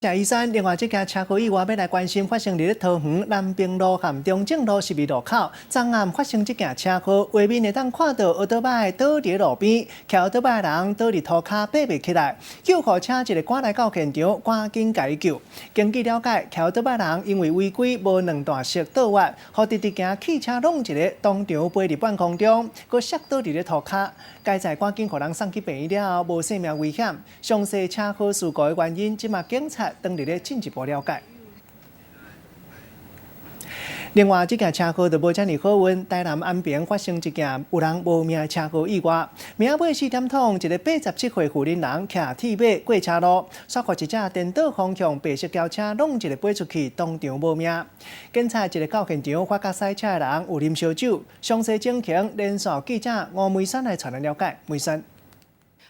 嘉义山另外一件车祸意外，要来关心发生伫桃园南平路和中正路12路口，昨暗发生这件车祸，画面会当看到奥多摆倒伫路边，骑奥多摆的人倒伫涂骹爬袂起来，救护车一个赶来到现场，赶紧解救。根据了解，骑奥多摆人因为违规无两段式倒弯，互直直行汽车弄一个，当场飞入半空中，佮摔倒伫咧涂骹。该在赶紧互人送去病院了后，无生命危险。详细车祸事故的原因，即马警察当日咧进一步了解。另外，这件车祸就无遮尔好运，台南安平发生一件有人无命的车祸意外。明仔4点钟，一个87岁妇人人骑铁马过车路，煞获一架颠倒方向白色轿车弄一个飞出去，当场无命。警察一个到现场发觉赛车的人有啉烧酒，详细情形连线记者吴梅山来传来了解。梅山。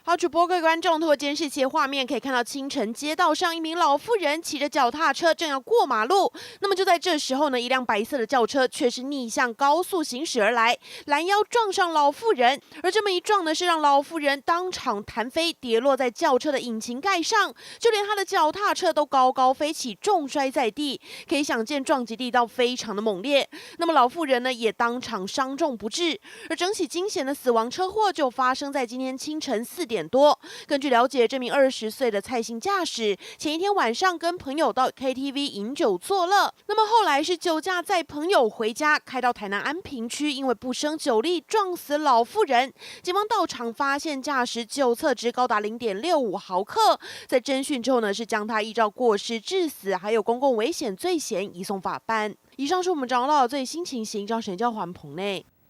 好，主播各位观众，通过监视器的画面可以看到，清晨街道上一名老妇人骑着脚踏车正要过马路。那么就在这时候呢，一辆白色的轿车却是逆向高速行驶而来，拦腰撞上老妇人。而这么一撞呢，是让老妇人当场弹飞，跌落在轿车的引擎盖上，就连她的脚踏车都高高飞起，重摔在地。可以想见撞击力道非常的猛烈。那么老妇人呢，也当场伤重不治。而整起惊险的死亡车祸就发生在今天清晨4点多。根据了解，这名20岁的蔡姓驾驶前一天晚上跟朋友到 KTV 饮酒作乐，那么后来是酒驾载朋友回家，开到台南安平区，因为不胜酒力撞死老妇人。警方到场发现驾驶酒测值高达0.65毫克，在侦讯之后呢，是将他依照过失致死还有公共危险罪嫌移送法办。以上是我们掌握到的最新情形，让沈教环棚内。